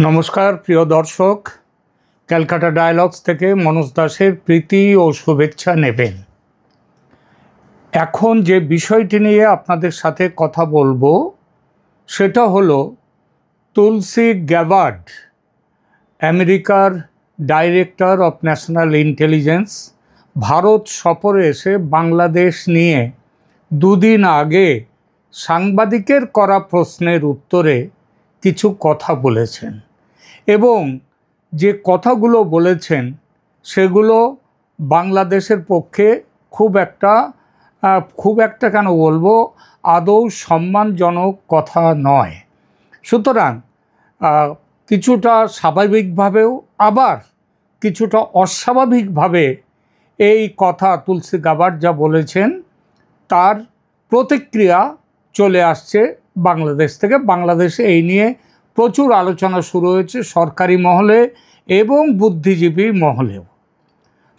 নমস্কার প্রিয় দর্শক, ক্যালকাটা ডায়ালগস থেকে মনোজ দাসের প্রীতি ও শুভেচ্ছা নেবেন। এখন যে বিষয়টি নিয়ে আপনাদের সাথে কথা বলবো সেটা হলো তুলসী গ্যাবার্ড, আমেরিকার director of national intelligence, Bharat সফরে এসে বাংলাদেশ নিয়ে দুদিন আগে সাংবাদিকের করা প্রশ্নের উত্তরে কিছু কথা বলেছেন এবং যে কথাগুলো বলেছেন সেগুলো বাংলাদেশের পক্ষে খুব একটা কেন বলবো, আদৌ সম্মানজনক কথা নয়। সুতরাং কিছুটা স্বাভাবিকভাবেও আবার কিছুটা অস্বাভাবিকভাবে এই কথা তুলসী গ্যাবার্ড যা বলেছেন তার প্রতিক্রিয়া চলে আসছে বাংলাদেশ থেকে। বাংলাদেশে এই নিয়ে প্রচুর আলোচনা শুরু হয়েছে সরকারি মহলে এবং বুদ্ধিজীবী মহলেও।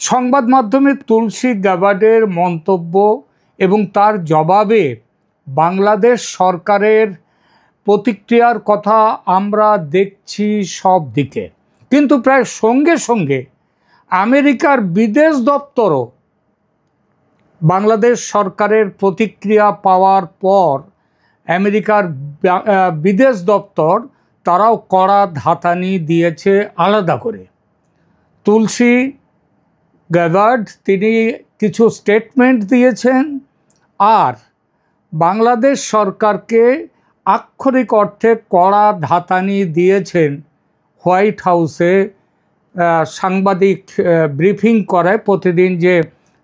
সংবাদ মাধ্যমে তুলসী গ্যাবার্ডের মন্তব্য এবং তার জবাবে বাংলাদেশ সরকারের প্রতিক্রিয়ার কথা আমরা দেখছি সব দিকে, কিন্তু প্রায় সঙ্গে সঙ্গে আমেরিকার বিদেশ দপ্তরও বাংলাদেশ সরকারের প্রতিক্রিয়া পাওয়ার পর আমেরিকার বিদেশ দপ্তর তারাও কড়া ধাতানি দিয়েছে আলাদা করে। তুলসী গ্যাবার্ড তিনি কিছু স্টেটমেন্ট দিয়েছেন আর বাংলাদেশ সরকারকে আক্ষরিক অর্থে কড়া ধাতানি দিয়েছেন। হোয়াইট হাউসে সাংবাদিক ব্রিফিং করায়, প্রতিদিন যে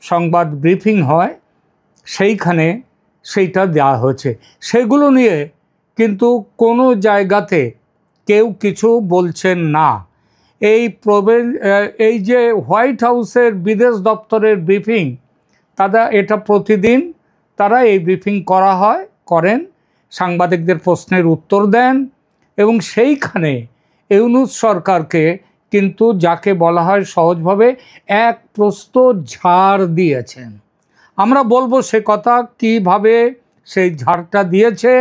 সংবাদ ব্রিফিং হয় সেইখানে সেইটা দেওয়া হয়েছে। সেগুলো নিয়ে কিন্তু কোনো জায়গাতে কেউ কিছু বলছেন না। এই যে হোয়াইট হাউসের বিদেশ দপ্তরের ব্রিফিং, এটা প্রতিদিন তারা এই ব্রিফিং করেন, সাংবাদিকদের প্রশ্নের উত্তর দেন এবং সেইখানে ইউনূস সরকারকে কিন্তু যাকে বলা হয় সহজভাবে এক প্রস্ত ঝাড় দিয়েছেন। আমরা বলবো সে কথা কিভাবে সেই ঝাড়টা দিয়েছে।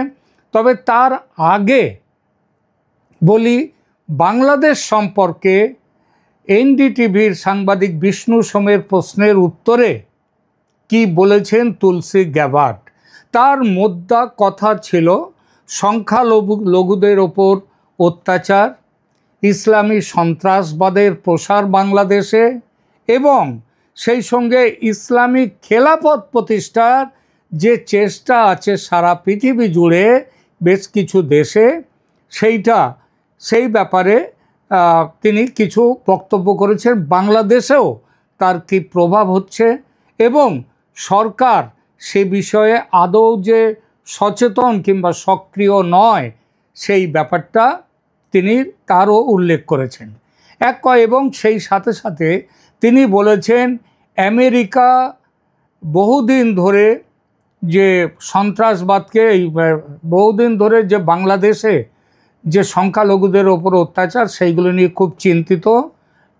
তবে তার আগে বলি বাংলাদেশ সম্পর্কে এনডিটিভির সাংবাদিক বিষ্ণু সোমের প্রশ্নের উত্তরে কি বলেছেন তুলসী গ্যাবার্ড। তার মোদ্দা কথা ছিল সংখ্যালঘুদের ওপর অত্যাচার, ইসলামী সন্ত্রাসবাদের প্রসার বাংলাদেশে এবং সেই সঙ্গে ইসলামিক খেলাফত প্রতিষ্ঠার যে চেষ্টা আছে সারা পৃথিবী জুড়ে বেশ কিছু দেশে, সেই ব্যাপারে তিনি কিছু বক্তব্য করেছেন। বাংলাদেশেও তার কী প্রভাব হচ্ছে এবং সরকার সে বিষয়ে আদৌ যে সচেতন কিংবা সক্রিয় নয় সেই ব্যাপারটা তিনি তারও উল্লেখ করেছেন। এবং সেই সাথে সাথে তিনি বলেছেন আমেরিকা বহুদিন ধরে যে সন্ত্রাসবাদকে বহুদিন ধরে যে বাংলাদেশে যে সংখ্যালঘুদের ওপর অত্যাচার সেইগুলো নিয়ে খুব চিন্তিত,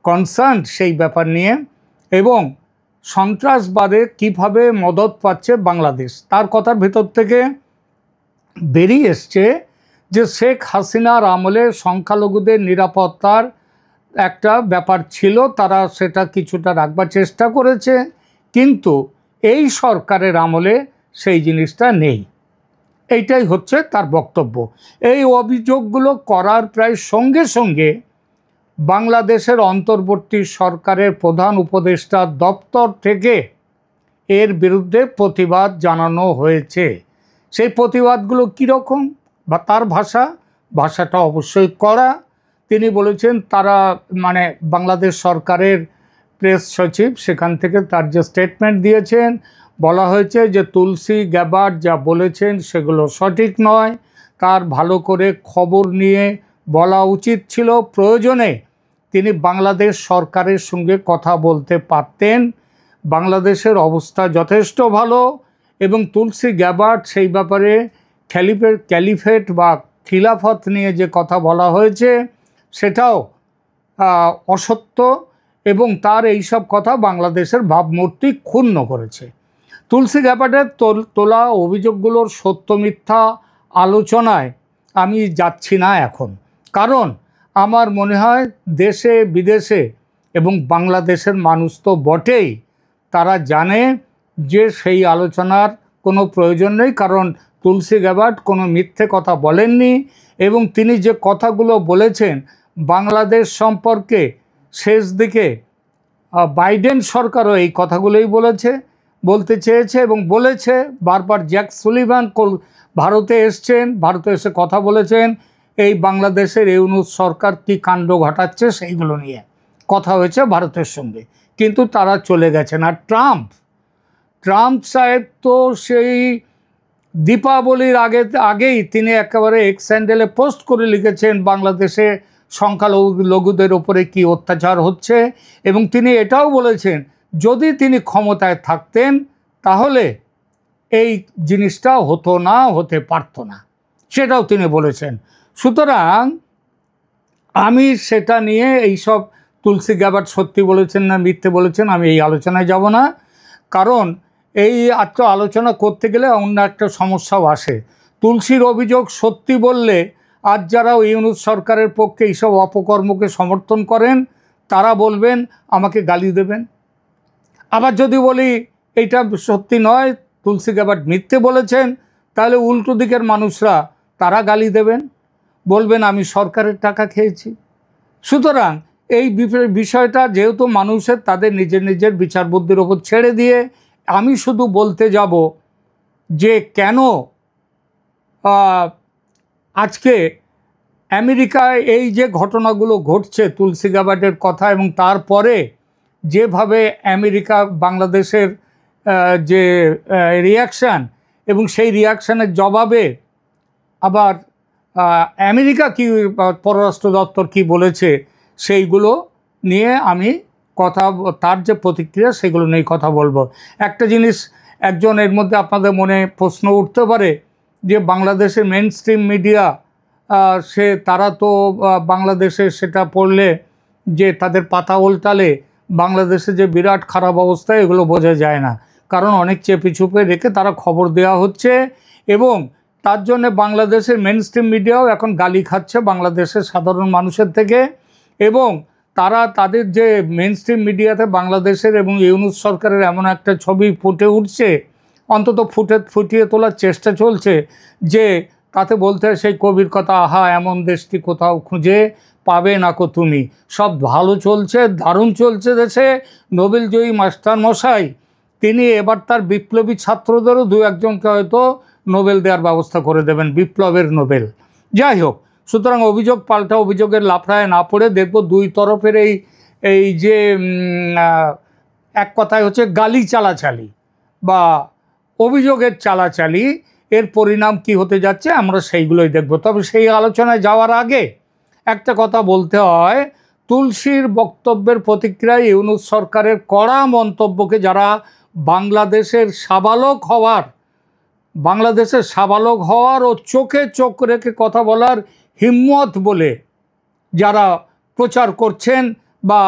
কনসার্ন সেই ব্যাপার নিয়ে, এবং সন্ত্রাসবাদে কিভাবে মদত পাচ্ছে বাংলাদেশ। তার কথার ভেতর থেকে বেরিয়ে এসছে যে শেখ হাসিনার আমলে সংখ্যালঘুদের নিরাপত্তার একটা ব্যাপার ছিল, তারা সেটা কিছুটা রাখবার চেষ্টা করেছে, কিন্তু এই সরকারের আমলে সেই জিনিসটা নেই। এইটাই হচ্ছে তার বক্তব্য। এই অভিযোগগুলো করার প্রায় সঙ্গে সঙ্গে বাংলাদেশের অন্তর্বর্তী সরকারের প্রধান উপদেষ্টা দপ্তর থেকে এর বিরুদ্ধে প্রতিবাদ জানানো হয়েছে। সেই প্রতিবাদগুলো কীরকম বা তার ভাষাটা অবশ্যই কড়া। তিনি বলেছেন তারা বাংলাদেশ সরকারের প্রেস সচিব সেখান থেকে তার যে স্টেটমেন্ট দিয়েছেন, বলা হয়েছে যে তুলসী গ্যাবার্ড যা বলেছেন সেগুলো সঠিক নয়, তার ভালো করে খবর নিয়ে বলা উচিত ছিল, প্রয়োজনে তিনি বাংলাদেশ সরকারের সঙ্গে কথা বলতে পারতেন, বাংলাদেশের অবস্থা যথেষ্ট ভালো। এবং তুলসী গ্যাবার্ড সেই ব্যাপারে ক্যালিফেট বা খিলাফত নিয়ে যে কথা বলা হয়েছে সেটাও অসত্য এবং তার এইসব কথা বাংলাদেশের ভাবমূর্তি ক্ষুণ্ণ করেছে। তুলসী গ্যাবার্ডের তোলা অভিযোগগুলোর সত্য মিথ্যা আলোচনায় আমি যাচ্ছি না এখন, কারণ আমার মনে হয় দেশে বিদেশে এবং বাংলাদেশের মানুষ তো বটেই, তারা জানে যে সেই আলোচনার কোনো প্রয়োজন নেই, কারণ তুলসী গ্যাবার্ড কোনো মিথ্যে কথা বলেননি। এবং তিনি যে কথাগুলো বলেছেন বাংলাদেশ সম্পর্কে, শেষ দিকে বাইডেন সরকারও এই কথাগুলোই বলতে চেয়েছে এবং বলেছে বারবার। জ্যাক সুলিভান ভারতে এসছেন, ভারতে এসে কথা বলেছেন এই বাংলাদেশের ইউনূস সরকার কী কাণ্ড ঘটাচ্ছে সেইগুলো নিয়ে কথা হয়েছে ভারতের সঙ্গে, কিন্তু তারা চলে গেছেন। আর ট্রাম্প সাহেব তো সেই দীপাবলির আগেই তিনি একেবারে এক্স হ্যান্ডেলে পোস্ট করে লিখেছেন বাংলাদেশে সংখ্যালঘুদের ওপরে কি অত্যাচার হচ্ছে, এবং তিনি এটাও বলেছেন যদি তিনি ক্ষমতায় থাকতেন তাহলে এই জিনিসটা হতে পারত না, সেটাও তিনি বলেছেন। সুতরাং আমি সেটা নিয়ে এইসব তুলসী গ্যাবার্ড সত্যি বলেছেন না মিথ্যে বলেছেন আমি এই আলোচনায় যাব না, কারণ এই আলোচনা করতে গেলে অন্য একটা সমস্যাও আসে। তুলসীর অভিযোগ সত্যি বললে আজ যারা ইউনূস সরকারের পক্ষে এইসব অপকর্মকে সমর্থন করেন তারা বলবেন আমাকে গালি দেবেন। আবার যদি বলি এইটা সত্যি নয়, তুলসী গ্যাবার্ড মিথ্যে বলেছেন, তাহলে উল্টো দিকের মানুষরা তারা গালি দেবেন, বলবেন আমি সরকারের টাকা খেয়েছি। সুতরাং এই বিষয়টা যেহেতু মানুষের, তাদের নিজের বিচার বুদ্ধির ওপর ছেড়ে দিয়ে আমি শুধু বলতে যাব যে কেন আজকে আমেরিকায় এই যে ঘটনাগুলো ঘটছে তুলসী গ্যাবার্ডের কথা, এবং তারপরে যেভাবে আমেরিকা বাংলাদেশের যে রিয়াকশান, এবং সেই রিয়াকশানের জবাবে আবার আমেরিকা কি পররাষ্ট্র দপ্তর কি বলেছে সেইগুলো নিয়ে আমি তার যে প্রতিক্রিয়া সেগুলো নিয়ে কথা বলবো। একটা জিনিস এর মধ্যে আপনাদের মনে প্রশ্ন উঠতে পারে যে বাংলাদেশের মেইন স্ট্রিম মিডিয়া তারা তো বাংলাদেশে সেটা পড়লে যে তাদের পাতা উল্টালে বাংলাদেশে যে বিরাট খারাপ অবস্থা এগুলো বোঝা যায় না, কারণ অনেক চেপে চুপে রেখে তারা খবর দেওয়া হচ্ছে, এবং তার জন্য বাংলাদেশের মেইন স্ট্রিম মিডিয়াও এখন গালি খাচ্ছে বাংলাদেশের সাধারণ মানুষের থেকে। এবং তারা তাদের যে মেইন স্ট্রিম মিডিয়াতে বাংলাদেশের এবং ইউনূস সরকারের এমন একটা ছবি ফুটে উঠছে, অন্তত ফুটিয়ে তোলার চেষ্টা চলছে, যে তাতে বলতে সেই কবির কথা, আহা এমন দেশটি কোথাও খুঁজে পাবে না কো তুমি, সব ভালো চলছে, দারুণ চলছে দেশে। নোবেলজয়ী মাস্টারমশাই তিনি এবার তার বিপ্লবী ছাত্রদেরও দু একজনকে হয়তো নোবেল দেওয়ার ব্যবস্থা করে দেবেন, বিপ্লবের নোবেল। যাই হোক, সুতরাং অভিযোগ পাল্টা অভিযোগের লাফড়ায় না পড়ে দেখব দুই তরফের এই যে এক কথায় হচ্ছে গালি চালাচালি বা অভিযোগের চালাচালি, এর পরিণাম কি হতে যাচ্ছে আমরা সেইগুলোই দেখব। তবে সেই আলোচনায় যাওয়ার আগে একটা কথা বলতে হয়, তুলসীর বক্তব্যের প্রতিক্রিয়ায় ইউনূস সরকারের কড়া মন্তব্যকে যারা বাংলাদেশের সাবালক হওয়ার ও চোখে চোখ রেখে কথা বলার হিম্মত বলে যারা প্রচার করছেন বা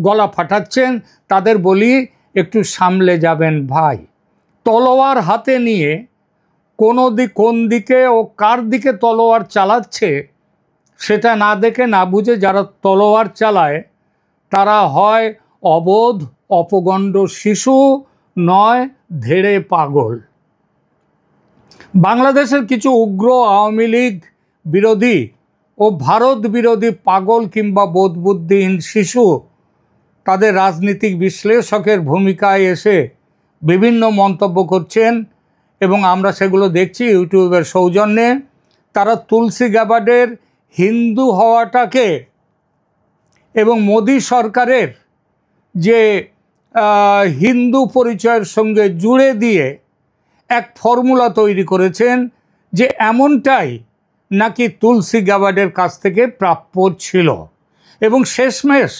গলা ফাটাচ্ছেন, তাদের বলি একটু সামলে যাবেন ভাই। তলোয়ার হাতে নিয়ে কোন দিকে ও কার দিকে তলোয়ার চালাচ্ছে সেটা না দেখে না বুঝে যারা তলোয়ার চালায় তারা হয় অবোধ অপগণ্ড শিশু, নয় ধেড়ে পাগল। বাংলাদেশের কিছু উগ্র আওয়ামী লীগ বিরোধী ও ভারত বিরোধী পাগল কিংবা বোধবুদ্ধিহীন শিশু তাদের রাজনীতিক বিশ্লেষকের ভূমিকায় এসে বিভিন্ন মন্তব্য করছেন, এবং আমরা সেগুলো দেখছি ইউটিউবের সৌজন্যে। তারা তুলসী গ্যাবার্ডের হিন্দু হওয়াটাকে এবং মোদি সরকারের যে হিন্দু পরিচয়ের সঙ্গে জুড়ে দিয়ে এক ফর্মুলা তৈরি করেছেন যে এমনটাই নাকি তুলসী গ্যাবার্ডের কাছ থেকে প্রাপ্য ছিল, এবং শেষমেশ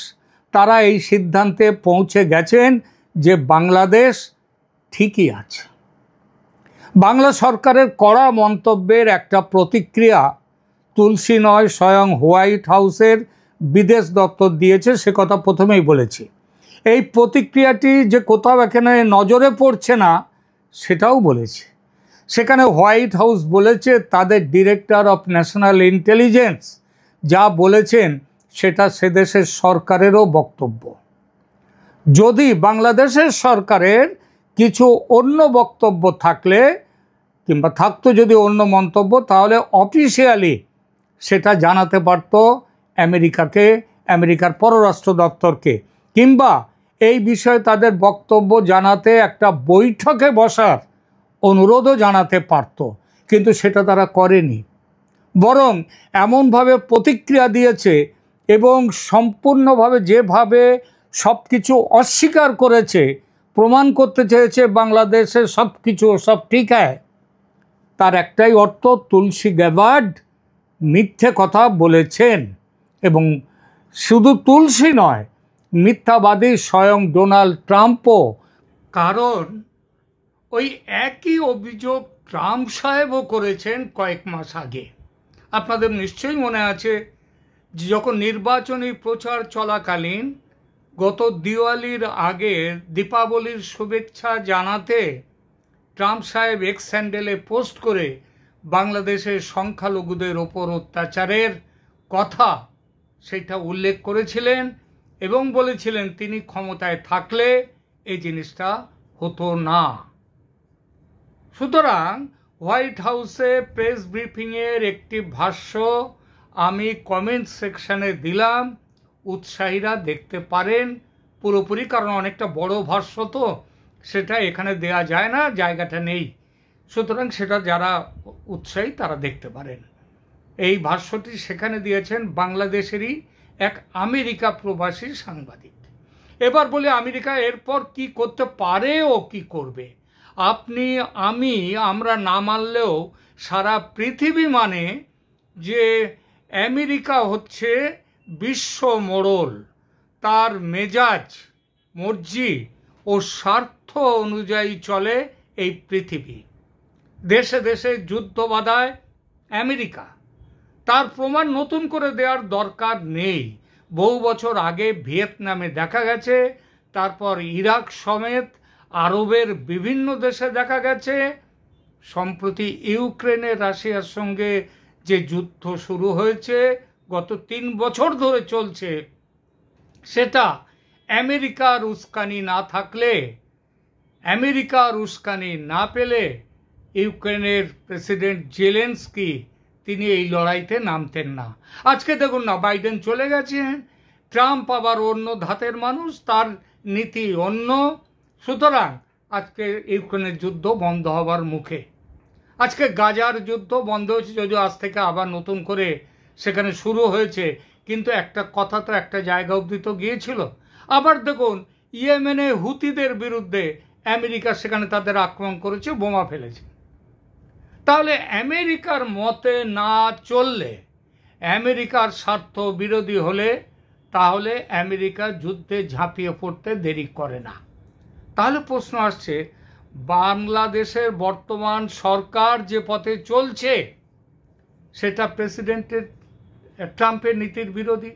তারা এই সিদ্ধান্তে পৌঁছে গেছেন যে বাংলাদেশ ঠিকই আছে। বাংলা সরকারের কড়া মন্তব্যের একটা প্রতিক্রিয়া তুলসী নয়, স্বয়ং হোয়াইট হাউসের বিদেশ দপ্তর দিয়েছে, সে কথা প্রথমেই বলেছি। এই প্রতিক্রিয়াটি যে কোথাও এখানে নজরে পড়ছে না সেটাও বলেছে। সেখানে হোয়াইট হাউস বলেছে তাদের ডিরেক্টর অফ ন্যাশনাল ইন্টেলিজেন্স যা বলেছেন সেটা সে দেশের সরকারেরও বক্তব্য। যদি বাংলাদেশের সরকারের কিছু অন্য বক্তব্য থাকলে কিংবা থাকতো যদি অন্য মন্তব্য, তাহলে অফিসিয়ালি সেটা জানাতে পারত আমেরিকাকে, আমেরিকার পররাষ্ট্র দপ্তরকে, কিংবা এই বিষয়ে তাদের বক্তব্য জানাতে একটা বৈঠকে বসার অনুরোধও জানাতে পারত। কিন্তু সেটা তারা করেনি, বরং এমনভাবে প্রতিক্রিয়া দিয়েছে এবং সম্পূর্ণভাবে যেভাবে সব কিছু অস্বীকার করেছে, প্রমাণ করতে চেয়েছে বাংলাদেশের সব কিছু সব ঠিক আছে, তার একটাই অর্থ তুলসী গ্যাবার্ড মিথ্যে কথা বলেছেন। এবং শুধু তুলসী নয়, মিথ্যাবাদী স্বয়ং ডোনাল্ড ট্রাম্পও। কারণ ওই একই অভিযোগ ট্রাম্প সাহেবও করেছেন কয়েক মাস আগে। আপনাদের নিশ্চয়ই মনে আছে যে যখন নির্বাচনী প্রচার চলাকালীন গত দিওয়ালির আগে দীপাবলির শুভেচ্ছা জানাতে ট্রাম্প সাহেব এক্স হ্যান্ডেলে পোস্ট করে বাংলাদেশের সংখ্যালঘুদের ওপর অত্যাচারের কথা সেটা উল্লেখ করেছিলেন এবং বলেছিলেন তিনি ক্ষমতায় থাকলে এই জিনিসটা হতো না। সুতরাং হোয়াইট হাউসে প্রেস ব্রিফিংয়ের একটি ভাষ্য আমি কমেন্ট সেকশানে দিলাম, উৎসাহীরা দেখতে পারেন পুরোপুরি, কারণ অনেকটা বড় ভাষ্য তো সেটা এখানে দেয়া যায় না, জায়গাটা নেই। সুতরাং সেটা যারা উৎসাহী তারা দেখতে পারেন। এই ভাষ্যটি সেখানে দিয়েছেন বাংলাদেশেরই এক আমেরিকা প্রবাসী সাংবাদিক। এবার বলে আমেরিকা এরপর কি করতে পারে ও কি করবে। আপনি আমরা না মানলেও সারা পৃথিবী মানে যে আমেরিকা হচ্ছে বিশ্ব মোড়ল, তার মেজাজ মর্জি ও স্বার্থ অনুযায়ী চলে এই পৃথিবী। দেশে দেশে যুদ্ধ বাধায় আমেরিকা, তার প্রমাণ নতুন করে দেওয়ার দরকার নেই। বহু বছর আগে ভিয়েতনামে দেখা গেছে, তারপর ইরাক সমেত আরবের বিভিন্ন দেশে দেখা গেছে। সম্প্রতি ইউক্রেনে রাশিয়ার সঙ্গে যে যুদ্ধ শুরু হয়েছে গত 3 বছর ধরে চলছে, সেটা আমেরিকার উস্কানি না থাকলে, আমেরিকার উস্কানি না পেলে ইউক্রেনের প্রেসিডেন্ট জেলেনস্কি তিনি এই লড়াইতে নামতেন না। আজকে দেখুন না, বাইডেন চলে গেছেন, ট্রাম্প আবার অন্য ধাতের মানুষ, তার নীতি অন্য। সুতরাং আজকে ইউক্রেনের যুদ্ধ বন্ধ হবার মুখে। আজকে গাজার যুদ্ধ বন্ধ হয়েছে, যদিও আজ থেকে আবার নতুন করে সেখানে শুরু হয়েছে, কিন্তু একটা কথা তো একটা জায়গা অবধি তো গিয়েছিল। আবার দেখুন ইয়েমেনে হুতিদের বিরুদ্ধে আমেরিকা সেখানে তাদের আক্রমণ করেছে, বোমা ফেলেছে। তাহলে আমেরিকার মতে না চললে, আমেরিকার স্বার্থ বিরোধী হলে, তাহলে আমেরিকা যুদ্ধে ঝাঁপিয়ে পড়তে দেরি করে না। তাহলে প্রশ্ন আসছে, বাংলাদেশের বর্তমান সরকার যে পথে চলছে সেটা প্রেসিডেন্টের ট্রাম্পের নীতির বিরোধী।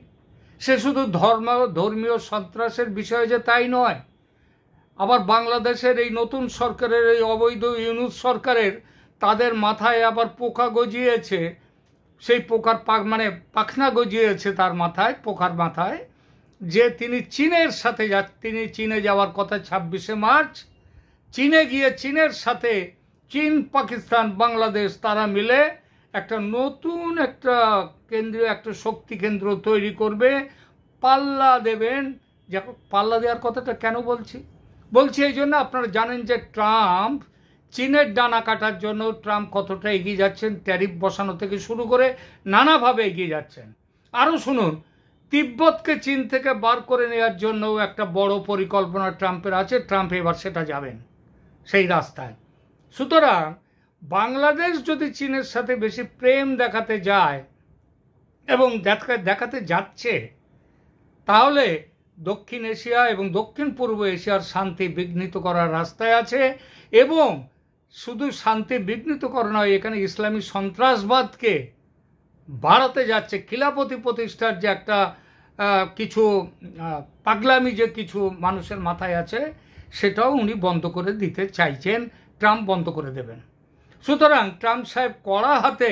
সে শুধু ধর্মীয় সন্ত্রাসের বিষয় যে তাই নয়, আবার বাংলাদেশের এই নতুন সরকারের, এই অবৈধ ইউনূস সরকারের, তাদের মাথায় আবার পোকা গজিয়েছে। সেই পোকার পাখনা গজিয়েছে তার মাথায়, পোকার মাথায়, যে তিনি চীনের সাথে তিনি চীনে যাওয়ার কথা 26শে মার্চ। চীনে গিয়ে চীনের সাথে চীন, পাকিস্তান, বাংলাদেশ তারা মিলে একটা নতুন একটা কেন্দ্রীয় একটা শক্তি কেন্দ্র তৈরি করবে, পাল্লা দেবেন। পাল্লা দেওয়ার কথাটা কেন বলছি এই জন্য, আপনারা জানেন যে ট্রাম্প চীনের ডানা কাটার জন্য ট্রাম্প কতটা এগিয়ে যাচ্ছেন, ট্যারিফ বসানো থেকে শুরু করে নানাভাবে এগিয়ে যাচ্ছেন। আরও শুনুন, তিব্বতকে চীন থেকে বার করে নেওয়ার জন্য একটা বড় পরিকল্পনা ট্রাম্পের আছে। ট্রাম্প এবার সেটা যাবেন সেই রাস্তায়। সুতরাং বাংলাদেশ যদি চীনের সাথে বেশি প্রেম দেখাতে যায় এবং দেখাতে যাচ্ছে, তাহলে দক্ষিণ এশিয়া এবং দক্ষিণ পূর্ব এশিয়ার শান্তি বিঘ্নিত করার রাস্তায় আছে। এবং শুধু শান্তি বিঘ্নিত করা নয়, এখানে ইসলামী সন্ত্রাসবাদকে বাড়াতে যাচ্ছে। খিলাফতি প্রতিষ্ঠার যে একটা কিছু পাগলামি যে কিছু মানুষের মাথায় আছে, সেটাও উনি বন্ধ করে দিতে চাইছেন, ট্রাম্প বন্ধ করে দেবেন। সুতরাং ট্রাম্প সাহেব কড়া হাতে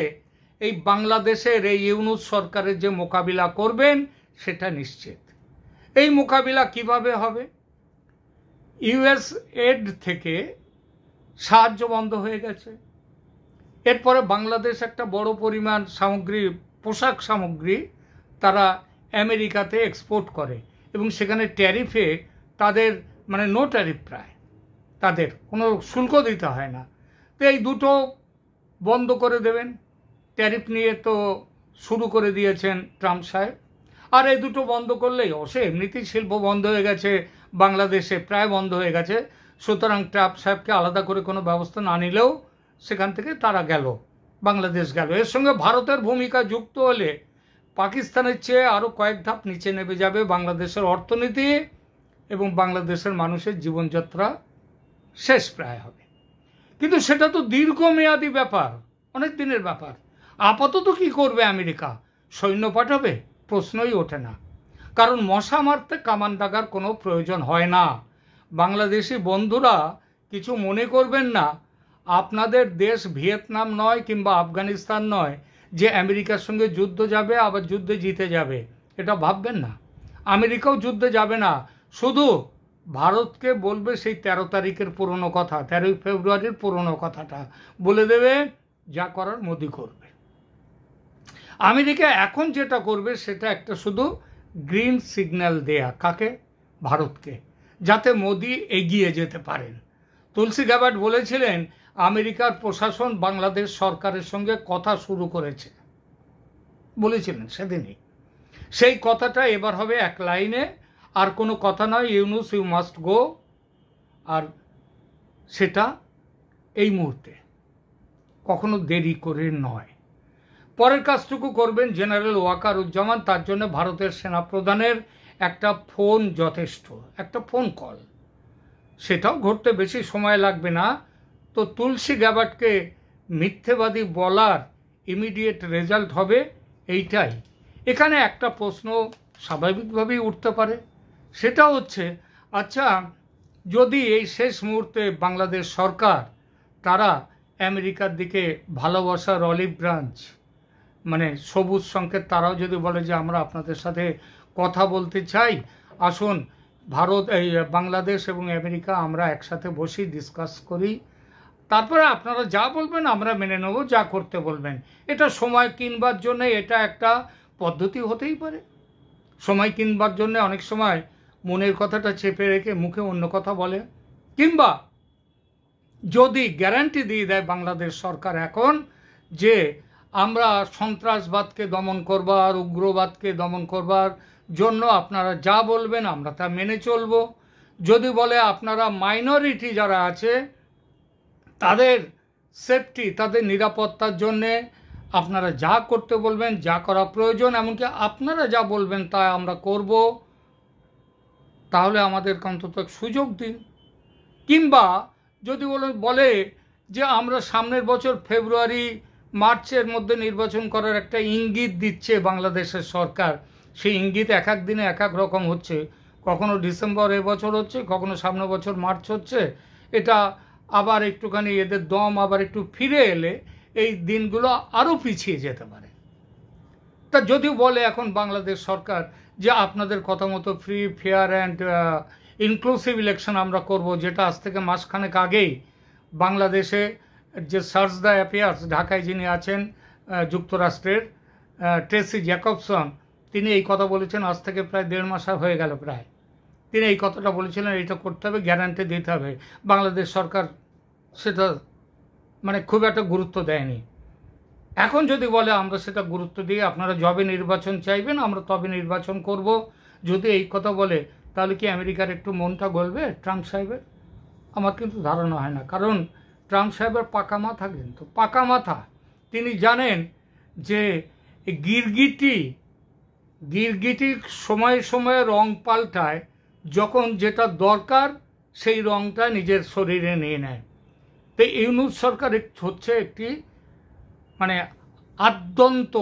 এই বাংলাদেশের এই ইউনূস সরকারের যে মোকাবিলা করবেন সেটা নিশ্চিত। এই মোকাবিলা কিভাবে হবে? ইউএস এড থেকে সাহায্য বন্ধ হয়ে গেছে। এরপরে বাংলাদেশ একটা বড় পরিমাণ সামগ্রী, পোশাক সামগ্রী তারা আমেরিকাতে এক্সপোর্ট করে এবং সেখানে ট্যারিফে তাদের মানে নো ট্যারিফ, প্রায় তাদের কোনো শুল্ক দিতে হয় না। তো এই দুটো বন্ধ করে দেবেন। ট্যারিফ নিয়ে তো শুরু করে দিয়েছেন ট্রাম্প সাহেব। আর এই দুটো বন্ধ করলেই অবশ্যই এমনিতেই শিল্প বন্ধ হয়ে গেছে বাংলাদেশে, প্রায় বন্ধ হয়ে গেছে। সুতরাং ট্রাম্প সাহেবকে আলাদা করে কোনো ব্যবস্থা না নিলেও সেখান থেকে তারা গেল, বাংলাদেশ গেল। এর সঙ্গে ভারতের ভূমিকা যুক্ত হলে পাকিস্তানের চেয়ে আরও কয়েক ধাপ নিচে নেমে যাবে বাংলাদেশের অর্থনীতি এবং বাংলাদেশের মানুষের জীবনযাত্রা শেষ প্রায় হবে। কিন্তু সেটা তো দীর্ঘমেয়াদী ব্যাপার, অনেক দিনের ব্যাপার। আপাতত কি করবে আমেরিকা? সৈন্য পাঠাবে? প্রশ্নই ওঠে না। কারণ মশা মারতে কামান দাগার কোনো প্রয়োজন হয় না। বাংলাদেশি বন্ধুরা কিছু মনে করবেন না, আপনাদের দেশ ভিয়েতনাম নয় কিংবা আফগানিস্তান নয় যে আমেরিকার সঙ্গে যুদ্ধ যাবে আবার যুদ্ধে জিতে যাবে, এটা ভাববেন না। আমেরিকাও যুদ্ধে যাবে না, শুধু ভারতকে বলবে সেই 13 তারিখের পুরনো কথা, 13 ফেব্রুয়ারির পুরনো কথাটা বলে দেবে, যা করার মোদি করবে। আমেরিকা এখন যেটা করবে সেটা একটা শুধু গ্রিন সিগন্যাল দেয়া, কাকে? ভারতকে, যাতে মোদি এগিয়ে যেতে পারেন। তুলসী গ্যাবার্ড বলেছিলেন আমেরিকার প্রশাসন বাংলাদেশ সরকারের সঙ্গে কথা শুরু করেছে, বলেছিলেন সেদিনই। সেই কথাটা এবার হবে এক লাইনে, আর কোনো কথা নয়, ইউনুস ইউ মাস্ট গো। আর সেটা এই মুহূর্তে, কখনো দেরি করে নয়। পরের কাজটুকু করবেন জেনারেল ওয়াকারুজ্জামান। তার জন্য ভারতের সেনাপ্রধানের একটা ফোন যথেষ্ট, একটা ফোন কল। সেটাও ঘটতে বেশি সময় লাগবে না। তো তুলসী গ্যাবার্ডকে মিথ্যেবাদী বলার ইমিডিয়েট রেজাল্ট হবে এইটাই। এখানে একটা প্রশ্ন স্বাভাবিকভাবেই উঠতে পারে, সেটা হচ্ছে, আচ্ছা যদি এই শেষ মুহূর্তে বাংলাদেশ সরকার তারা আমেরিকার দিকে ভালোবাসার অলিভ ব্রাঞ্চ, মানে সবুজ সংকেত, তারাও যদি বলে যে আমরা আপনাদের সাথে কথা বলতে চাই, আসুন ভারত এই বাংলাদেশ এবং আমেরিকা আমরা একসাথে বসি, ডিসকাস করি, তারপরে আপনারা যা বলবেন আমরা মেনে নেব, যা করতে বলবেন। এটা সময় কিনবার জন্য এটা একটা পদ্ধতি হতেই পারে। সময় কিনবার জন্য অনেক সময় মনের কথাটা চেপে রেখে মুখে অন্য কথা বলে। কিংবা যদি গ্যারান্টি দিয়ে দেয় বাংলাদেশ সরকার এখন যে আমরা সন্ত্রাসবাদকে দমন করবার, উগ্রবাদকে দমন করবার জন্য আপনারা যা বলবেন আমরা তা মেনে চলব। যদি বলে আপনারা মাইনরিটি যারা আছে তাদের সেফটি, তাদের নিরাপত্তার জন্যে আপনারা যা করতে বলবেন, যা করা প্রয়োজন, এমনকি আপনারা যা বলবেন তা আমরা করব, তাহলে আমাদের অন্তত সুযোগ দিন। কিংবা যদি বলে যে আমরা সামনের বছর ফেব্রুয়ারি মার্চের মধ্যে নির্বাচন করার একটা ইঙ্গিত দিচ্ছে বাংলাদেশের সরকার, সেই ইঙ্গিত এক এক দিনে এক এক রকম হচ্ছে, কখনো ডিসেম্বর এবছর হচ্ছে, কখনো সামনের বছর মার্চ হচ্ছে, এটা আবার একটুখানি এদের দম আবার একটু ফিরে এলে এই দিনগুলো আরও পিছিয়ে যেতে পারে। তা যদিও বলে এখন বাংলাদেশ সরকার যে আপনাদের কথা মতো free, fair and inclusive election আমরা করব, যেটা আজ থেকে মাসখানেক আগেই বাংলাদেশে যে সার্চ দ্য অ্যাফেয়ার্স ঢাকায় যিনি আছেন যুক্তরাষ্ট্রের ট্রেসি জ্যাকবসন, তিনি এই কথা বলেছেন আজ থেকে প্রায় 1.5 মাস হয়ে গেল প্রায়। তিনি এই কথাটা বলেছিলেন, এইটা করতে হবে, গ্যারান্টি দিতে হবে। বাংলাদেশ সরকার সেটা মানে খুব একটা গুরুত্ব দেয়নি। এখন যদি বলে আমরা সেটা গুরুত্ব দিয়ে আপনারা যবে নির্বাচন চাইবেন আমরা তবে নির্বাচন করব, যদি এই কথা বলে, তাহলে কি আমেরিকার একটু মনটা গলবে ট্রাম্প সাহেবের? আমার কিন্তু ধারণা হয় না। কারণ ট্রাম্প সাহেবের পাকা মাথা, কিন্তু পাকা মাথা। তিনি জানেন যে গিরগিটি সময়ে সময়ে রং পাল্টায়, যখন যেটা দরকার সেই রংটা নিজের শরীরে নিয়ে নেয়। তো ইউনূস সরকার হচ্ছে একটি মানে আদ্যন্ত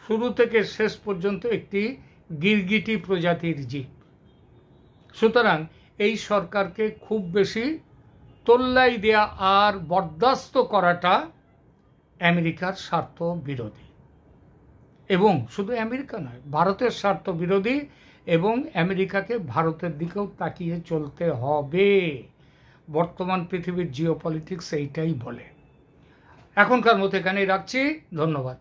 শুরু থেকে শেষ পর্যন্ত একটি গিরগিটি প্রজাতির জীব। সুতরাং এই সরকারকে খুব বেশি তোল্লাই দেয়া আর বরদাস্ত করাটা আমেরিকার স্বার্থ বিরোধী, এবং শুধু আমেরিকা নয়, ভারতের স্বার্থ বিরোধী, এবং আমেরিকাকে ভারতের দিকেও তাকিয়ে চলতে হবে। বর্তমান পৃথিবীর জিওপলিটিক্স এইটাই বলে। এখনকার মতো এখানেই রাখছি, ধন্যবাদ।